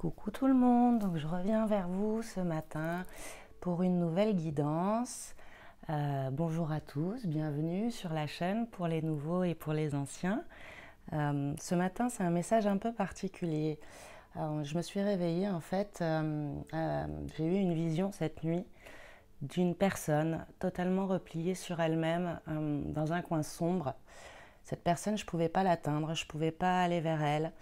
Coucou tout le monde, donc je reviens vers vous ce matin pour une nouvelle guidance. Bonjour à tous, bienvenue sur la chaîne pour les nouveaux et pour les anciens. Ce matin c'est un message un peu particulier. Je me suis réveillée en fait, j'ai eu une vision cette nuit d'une personne totalement repliée sur elle-même dans un coin sombre. Cette personne, je ne pouvais pas l'atteindre, je ne pouvais pas aller vers elle.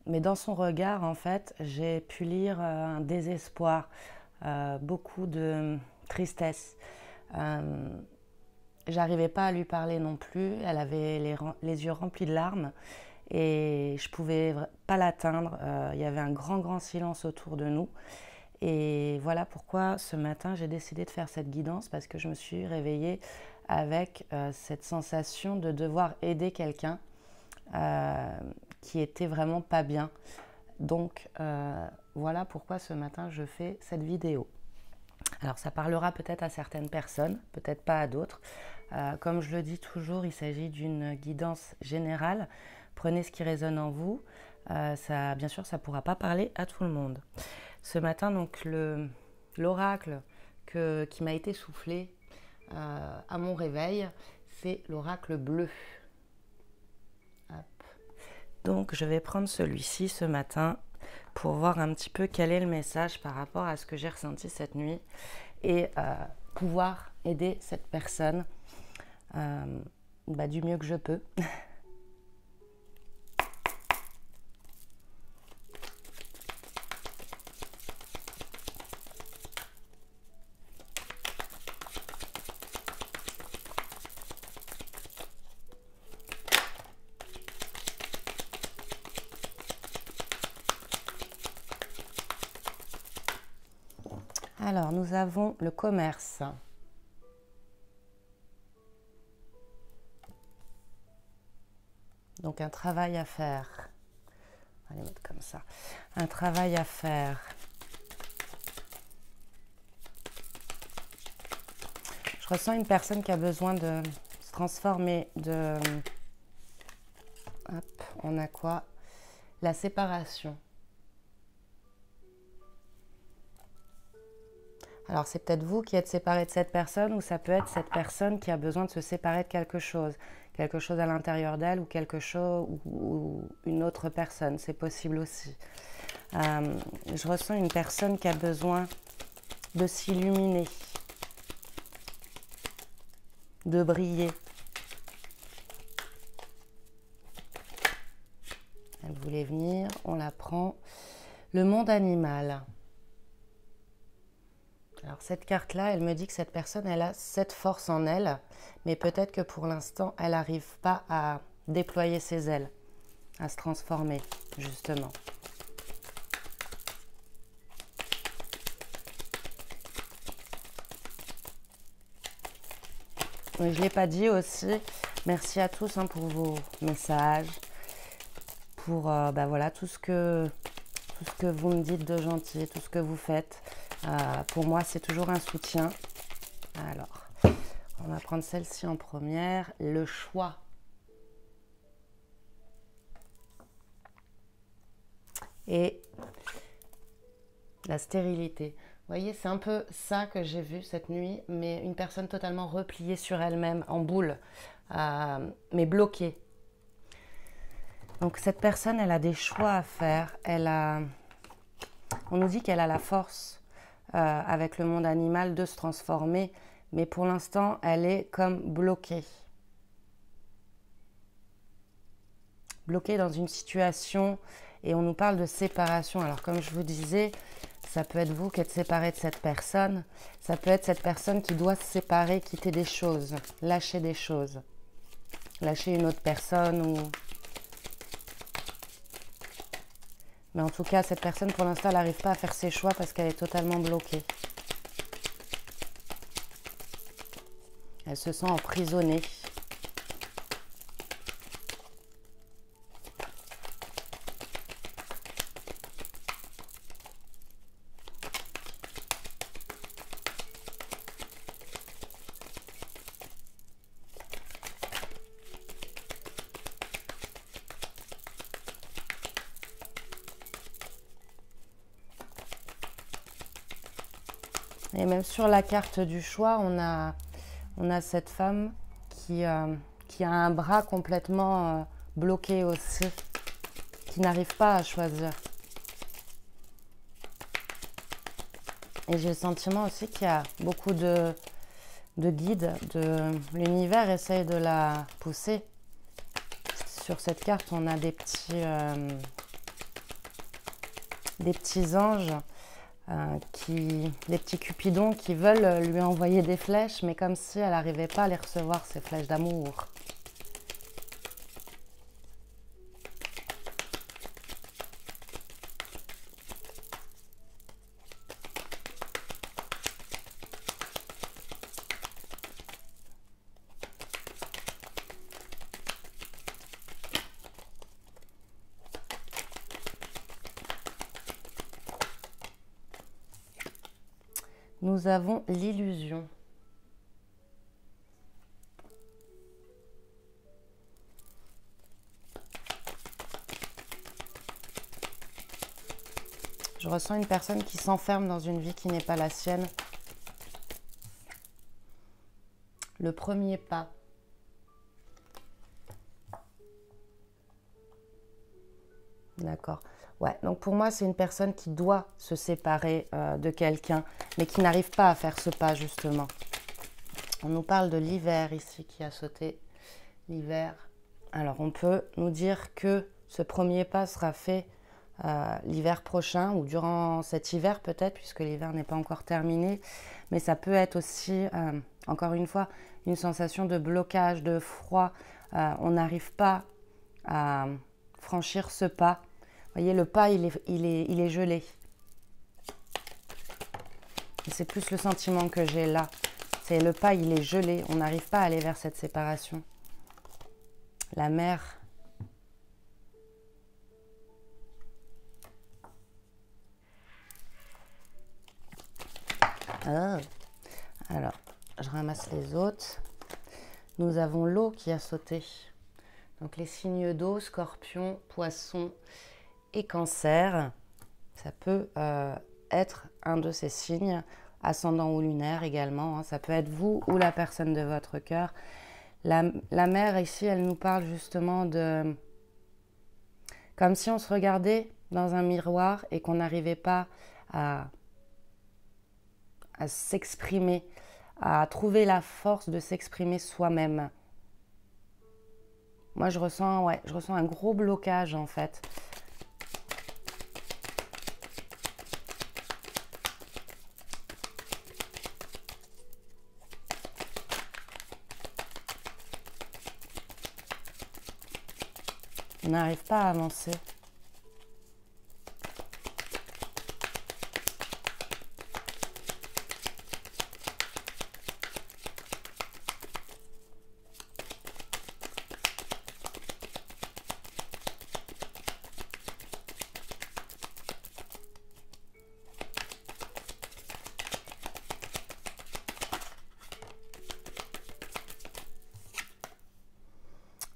Mais dans son regard, en fait, j'ai pu lire un désespoir, beaucoup de tristesse. J'arrivais pas à lui parler non plus. Elle avait les yeux remplis de larmes et je pouvais pas l'atteindre. Il y avait un grand silence autour de nous. Et voilà pourquoi ce matin j'ai décidé de faire cette guidance, parce que je me suis réveillée avec cette sensation de devoir aider quelqu'un qui était vraiment pas bien. Donc voilà pourquoi ce matin je fais cette vidéo. Alors ça parlera peut-être à certaines personnes, peut-être pas à d'autres. Comme je le dis toujours, il s'agit d'une guidance générale. Prenez ce qui résonne en vous. Bien sûr, ça ne pourra pas parler à tout le monde. Ce matin, donc, l'oracle qui m'a été soufflé à mon réveil, c'est l'oracle bleu. Hop. Donc, je vais prendre celui-ci ce matin pour voir un petit peu quel est le message par rapport à ce que j'ai ressenti cette nuit et pouvoir aider cette personne du mieux que je peux. Alors, nous avons le commerce. Donc, un travail à faire. On va les mettre comme ça. Un travail à faire. Je ressens une personne qui a besoin de se transformer. Hop, on a quoi? La séparation. Alors, c'est peut-être vous qui êtes séparé de cette personne, ou ça peut être cette personne qui a besoin de se séparer de quelque chose à l'intérieur d'elle, ou quelque chose, ou une autre personne, c'est possible aussi. Je ressens une personne qui a besoin de s'illuminer, de briller. Elle voulait venir, on la prend. Le monde animal. Alors cette carte-là, elle me dit que cette personne, elle a cette force en elle, mais peut-être que pour l'instant, elle n'arrive pas à déployer ses ailes, à se transformer, justement. Mais je ne l'ai pas dit aussi, merci à tous pour vos messages, pour voilà, tout ce que vous me dites de gentil, tout ce que vous faites. Pour moi, c'est toujours un soutien. Alors, on va prendre celle-ci en première. Le choix. Et la stérilité. Vous voyez, c'est un peu ça que j'ai vu cette nuit, mais une personne totalement repliée sur elle-même, en boule, mais bloquée. Donc cette personne, elle a des choix à faire. On nous dit qu'elle a la force avec le monde animal de se transformer, mais pour l'instant elle est comme bloquée dans une situation, et on nous parle de séparation. Alors comme je vous disais, ça peut être vous qui êtes séparé de cette personne, ça peut être cette personne qui doit se séparer, quitter des choses, lâcher des choses, lâcher une autre personne ou... Mais en tout cas, cette personne, pour l'instant, elle n'arrive pas à faire ses choix parce qu'elle est totalement bloquée. Elle se sent emprisonnée. Et même sur la carte du choix, on a cette femme qui a un bras complètement bloqué aussi, qui n'arrive pas à choisir. Et j'ai le sentiment aussi qu'il y a beaucoup de guides, l'univers essaye de la pousser. Sur cette carte, on a des petits anges, des petits cupidons qui veulent lui envoyer des flèches, mais comme si elle n'arrivait pas à les recevoir, ces flèches d'amour. Nous avons l'illusion. Je ressens une personne qui s'enferme dans une vie qui n'est pas la sienne. Le premier pas. D'accord. Ouais, donc pour moi, c'est une personne qui doit se séparer de quelqu'un, mais qui n'arrive pas à faire ce pas, justement. On nous parle de l'hiver ici qui a sauté. L'hiver. Alors, on peut nous dire que ce premier pas sera fait l'hiver prochain ou durant cet hiver peut-être, puisque l'hiver n'est pas encore terminé. Mais ça peut être aussi, encore une fois, une sensation de blocage, de froid. On n'arrive pas à franchir ce pas. Vous voyez, le pas, il est gelé. C'est plus le sentiment que j'ai là. C'est le pas, il est gelé. On n'arrive pas à aller vers cette séparation. La mer. Ah. Alors, je ramasse les autres. Nous avons l'eau qui a sauté. Donc les signes d'eau, scorpion, poisson et cancer. Ça peut être un de ces signes, ascendant ou lunaire également. Hein. Ça peut être vous ou la personne de votre cœur. La mer ici, elle nous parle justement de... Comme si on se regardait dans un miroir et qu'on n'arrivait pas à s'exprimer, à trouver la force de s'exprimer soi-même. Moi, je ressens un gros blocage en fait. On n'arrive pas à avancer.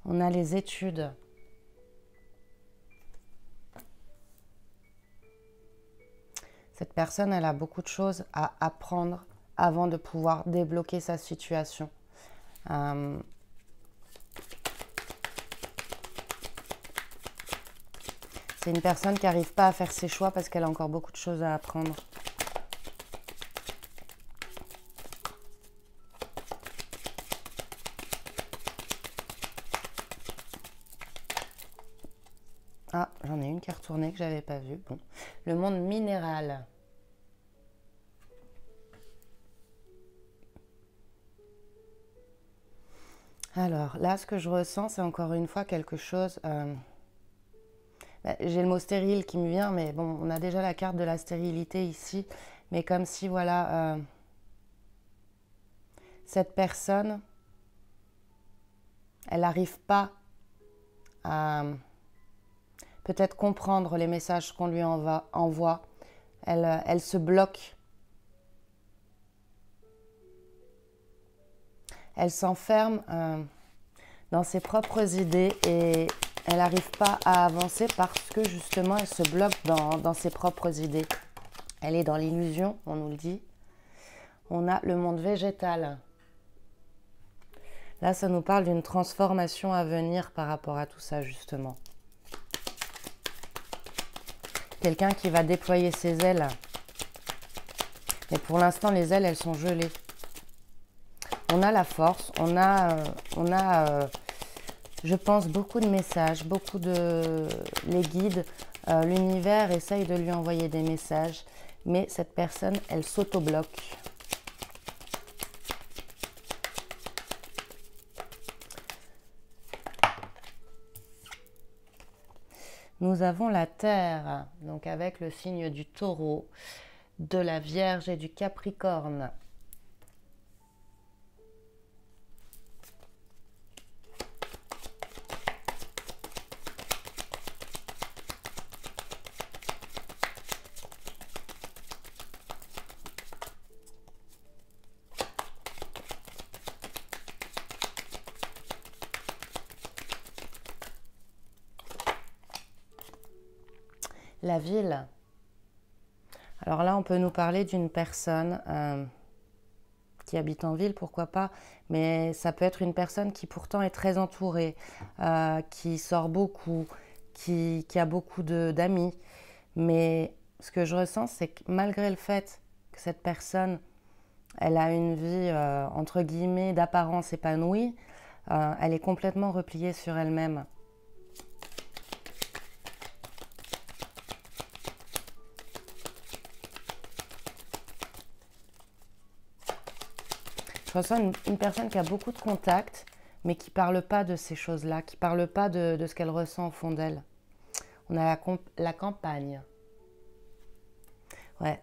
On a les études. Cette personne, elle a beaucoup de choses à apprendre avant de pouvoir débloquer sa situation. C'est une personne qui n'arrive pas à faire ses choix parce qu'elle a encore beaucoup de choses à apprendre. Ah, j'en ai une qui est retournée que je n'avais pas vue. Bon. Le monde minéral. Alors, là, ce que je ressens, c'est encore une fois quelque chose... j'ai le mot stérile qui me vient, mais bon, on a déjà la carte de la stérilité ici. Mais comme si, voilà, cette personne, elle n'arrive pas à... peut-être comprendre les messages qu'on lui envoie. Elle se bloque. Elle s'enferme dans ses propres idées et elle n'arrive pas à avancer parce que justement elle se bloque dans ses propres idées. Elle est dans l'illusion, on nous le dit. On a le monde végétal. Là, ça nous parle d'une transformation à venir par rapport à tout ça, justement. Quelqu'un qui va déployer ses ailes. Mais pour l'instant, les ailes, elles sont gelées. On a la force, on a je pense, beaucoup de messages, beaucoup de... Les guides, l'univers essaye de lui envoyer des messages, mais cette personne, elle s'auto-bloque. Nous avons la Terre, donc avec le signe du Taureau, de la Vierge et du Capricorne. La ville. Alors là, on peut nous parler d'une personne qui habite en ville, pourquoi pas, mais ça peut être une personne qui pourtant est très entourée, qui sort beaucoup, qui a beaucoup d'amis. Mais ce que je ressens, c'est que malgré le fait que cette personne, elle a une vie, entre guillemets, d'apparence épanouie, elle est complètement repliée sur elle-même. Je ressens une personne qui a beaucoup de contacts, mais qui ne parle pas de ces choses-là, qui ne parle pas de ce qu'elle ressent au fond d'elle. On a la campagne. Ouais.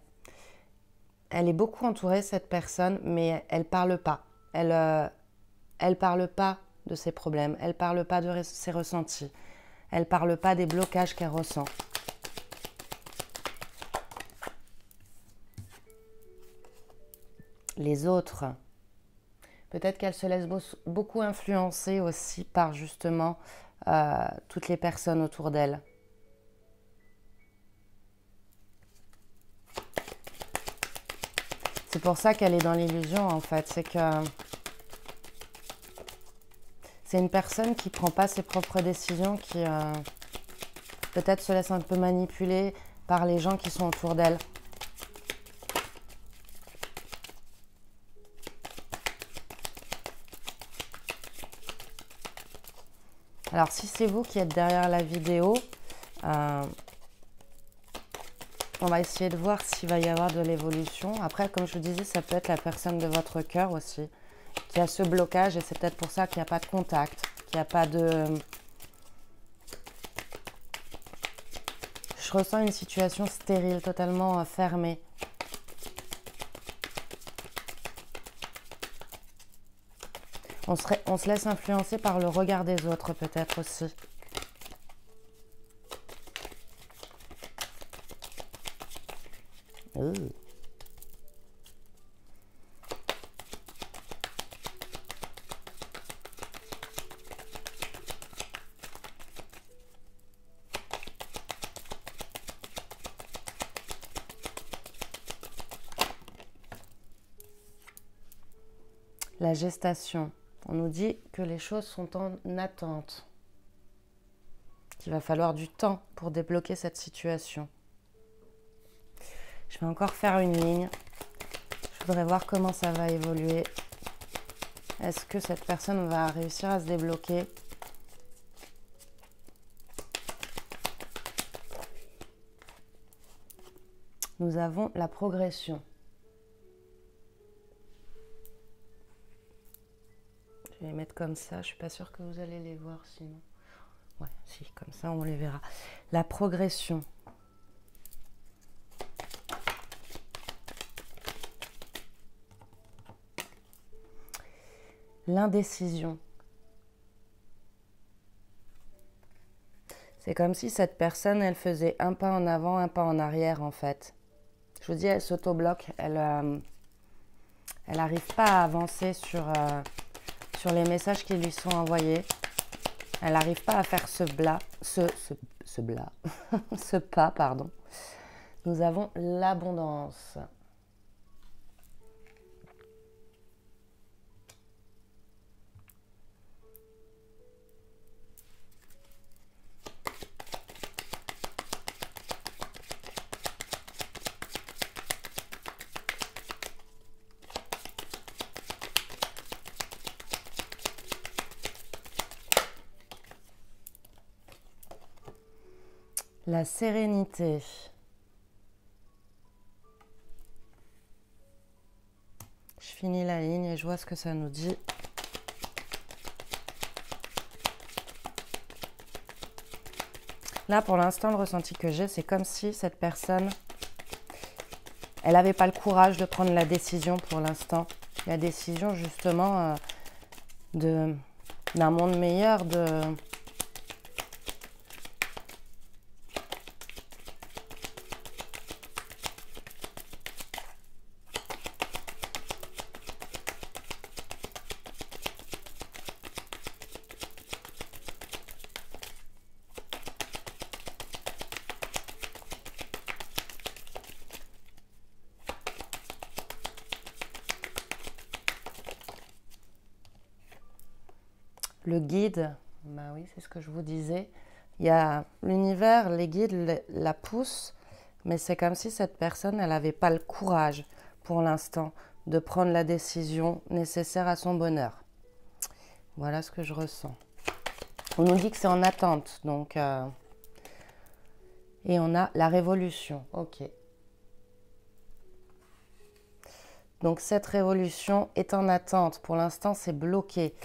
Elle est beaucoup entourée, cette personne, mais elle ne parle pas. Elle parle pas de ses problèmes, elle ne parle pas de ses ressentis, elle ne parle pas des blocages qu'elle ressent. Les autres... Peut-être qu'elle se laisse beaucoup influencer aussi par justement toutes les personnes autour d'elle. C'est pour ça qu'elle est dans l'illusion en fait. C'est que c'est une personne qui ne prend pas ses propres décisions, qui peut-être se laisse un peu manipuler par les gens qui sont autour d'elle. Alors, si c'est vous qui êtes derrière la vidéo, on va essayer de voir s'il va y avoir de l'évolution. Après, comme je vous disais, ça peut être la personne de votre cœur aussi, qui a ce blocage, et c'est peut-être pour ça qu'il n'y a pas de contact, qu'il n'y a pas de... Je ressens une situation stérile, totalement fermée. On se laisse influencer par le regard des autres, peut-être aussi. La gestation. On nous dit que les choses sont en attente, qu'il va falloir du temps pour débloquer cette situation. Je vais encore faire une ligne. Je voudrais voir comment ça va évoluer. Est-ce que cette personne va réussir à se débloquer? Nous avons la progression. Je vais les mettre comme ça. Je ne suis pas sûre que vous allez les voir sinon. Ouais, si, comme ça on les verra. La progression. L'indécision. C'est comme si cette personne, elle faisait un pas en avant, un pas en arrière en fait. Je vous dis, elle s'auto-bloque. Elle n'arrive pas à avancer sur les messages qui lui sont envoyés. Elle n'arrive pas à faire ce pas, pardon. Nous avons l'abondance. La sérénité. Je finis la ligne et je vois ce que ça nous dit. Là, pour l'instant, le ressenti que j'ai, c'est comme si cette personne, elle n'avait pas le courage de prendre la décision pour l'instant. La décision, justement, d'un monde meilleur, le guide. Bah oui, c'est ce que je vous disais. Il y a l'univers, les guides la poussent, mais c'est comme si cette personne, elle n'avait pas le courage pour l'instant de prendre la décision nécessaire à son bonheur. Voilà ce que je ressens. On nous dit que c'est en attente, donc... Et on a la révolution, ok. Donc cette révolution est en attente. Pour l'instant, c'est bloqué.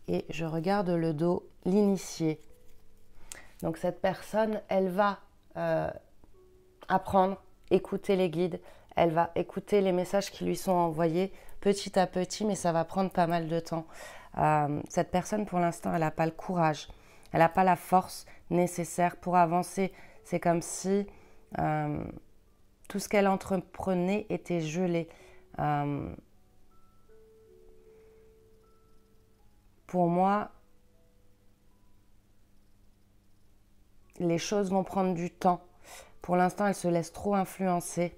Et je regarde le dos, l'initié. Donc cette personne, elle va apprendre, écouter les guides. Elle va écouter les messages qui lui sont envoyés petit à petit, mais ça va prendre pas mal de temps. Cette personne, pour l'instant, elle n'a pas le courage. Elle n'a pas la force nécessaire pour avancer. C'est comme si tout ce qu'elle entreprenait était gelé. Pour moi, les choses vont prendre du temps. Pour l'instant, elle se laisse trop influencer.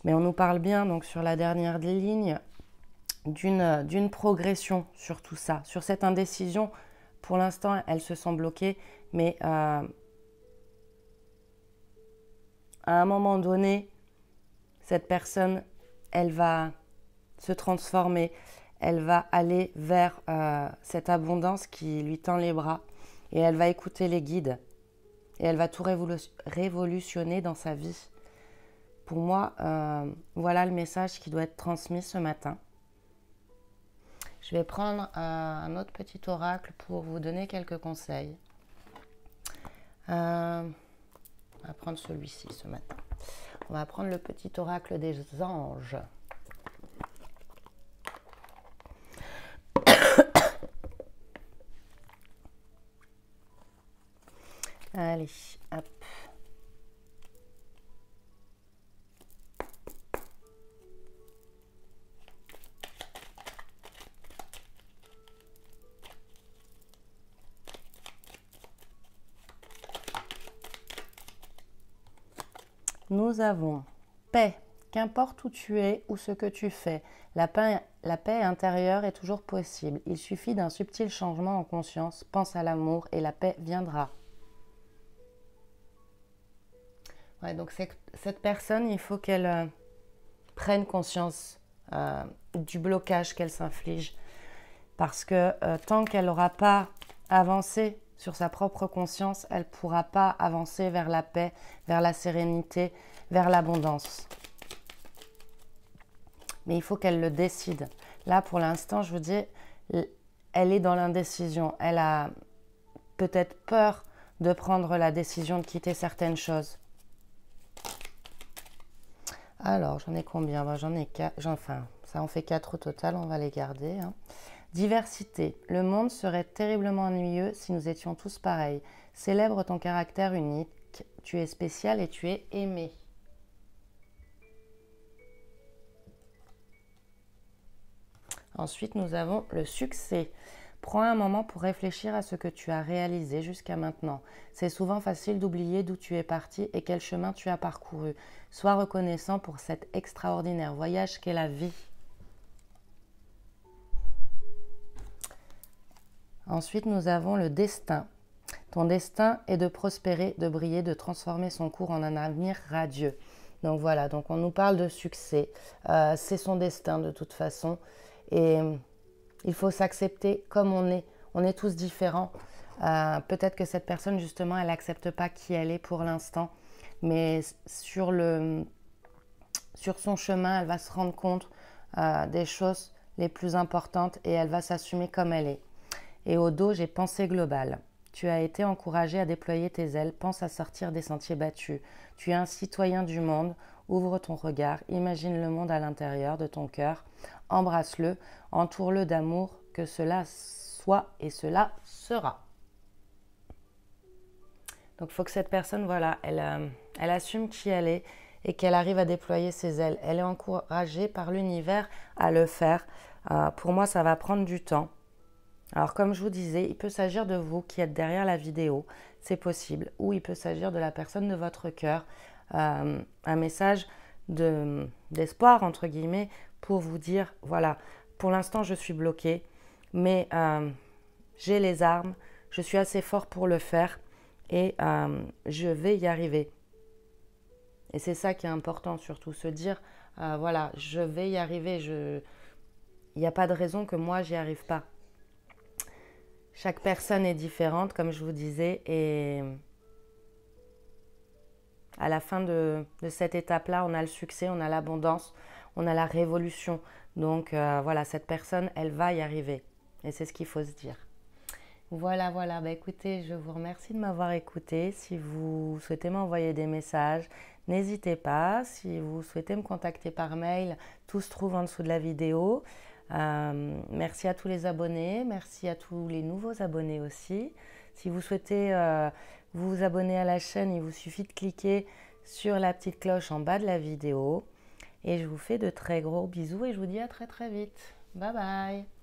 Mais on nous parle bien, donc sur la dernière ligne, d'une progression sur tout ça. Sur cette indécision, pour l'instant, elle se sent bloquée, mais à un moment donné, cette personne, elle va se transformer, elle va aller vers cette abondance qui lui tend les bras et elle va écouter les guides et elle va tout révolutionner dans sa vie. Pour moi, voilà le message qui doit être transmis ce matin. Je vais prendre un autre petit oracle pour vous donner quelques conseils. On va prendre celui-ci ce matin. On va prendre le petit oracle des anges. Allez, hop. Nous avons paix. Qu'importe où tu es ou ce que tu fais, la paix intérieure est toujours possible. Il suffit d'un subtil changement en conscience. Pense à l'amour et la paix viendra. Ouais, donc cette personne, il faut qu'elle prenne conscience du blocage qu'elle s'inflige. Parce que tant qu'elle n'aura pas avancé sur sa propre conscience, elle ne pourra pas avancer vers la paix, vers la sérénité, vers l'abondance. Mais il faut qu'elle le décide. Là, pour l'instant, je vous dis, elle est dans l'indécision. Elle a peut-être peur de prendre la décision de quitter certaines choses. Alors, j'en ai combien? Ben, j'en ai 4. Enfin, ça en fait 4 au total, on va les garder. Hein. Diversité. Le monde serait terriblement ennuyeux si nous étions tous pareils. Célèbre ton caractère unique. Tu es spécial et tu es aimé. Ensuite, nous avons le succès. Prends un moment pour réfléchir à ce que tu as réalisé jusqu'à maintenant. C'est souvent facile d'oublier d'où tu es parti et quel chemin tu as parcouru. Sois reconnaissant pour cet extraordinaire voyage qu'est la vie. Ensuite, nous avons le destin. Ton destin est de prospérer, de briller, de transformer son cours en un avenir radieux. Donc voilà, donc on nous parle de succès. C'est son destin de toute façon. Et il faut s'accepter comme on est. On est tous différents. Peut-être que cette personne, justement, elle n'accepte pas qui elle est pour l'instant. Mais sur son chemin, elle va se rendre compte des choses les plus importantes et elle va s'assumer comme elle est. Et au dos, j'ai pensée globale. Tu as été encouragé à déployer tes ailes, pense à sortir des sentiers battus. Tu es un citoyen du monde, ouvre ton regard, imagine le monde à l'intérieur de ton cœur, embrasse-le, entoure-le d'amour, que cela soit et cela sera. Donc il faut que cette personne, voilà, elle assume qui elle est et qu'elle arrive à déployer ses ailes. Elle est encouragée par l'univers à le faire. Pour moi, ça va prendre du temps. Alors comme je vous disais, il peut s'agir de vous qui êtes derrière la vidéo, c'est possible, ou il peut s'agir de la personne de votre cœur, un message d'espoir, entre guillemets, pour vous dire, voilà, pour l'instant je suis bloquée, mais j'ai les armes, je suis assez fort pour le faire et je vais y arriver. Et c'est ça qui est important, surtout, se dire, voilà, je vais y arriver, il n'y a pas de raison que moi j'y arrive pas. Chaque personne est différente, comme je vous disais, et à la fin de cette étape-là, on a le succès, on a l'abondance, on a la révolution. Donc voilà, cette personne, elle va y arriver. Et c'est ce qu'il faut se dire. Voilà. Bah, écoutez, je vous remercie de m'avoir écouté. Si vous souhaitez m'envoyer des messages, n'hésitez pas. Si vous souhaitez me contacter par mail, tout se trouve en dessous de la vidéo. Merci à tous les abonnés, merci à tous les nouveaux abonnés aussi. Si vous souhaitez vous abonner à la chaîne, il vous suffit de cliquer sur la petite cloche en bas de la vidéo. Et je vous fais de très gros bisous et je vous dis à très très vite. Bye bye.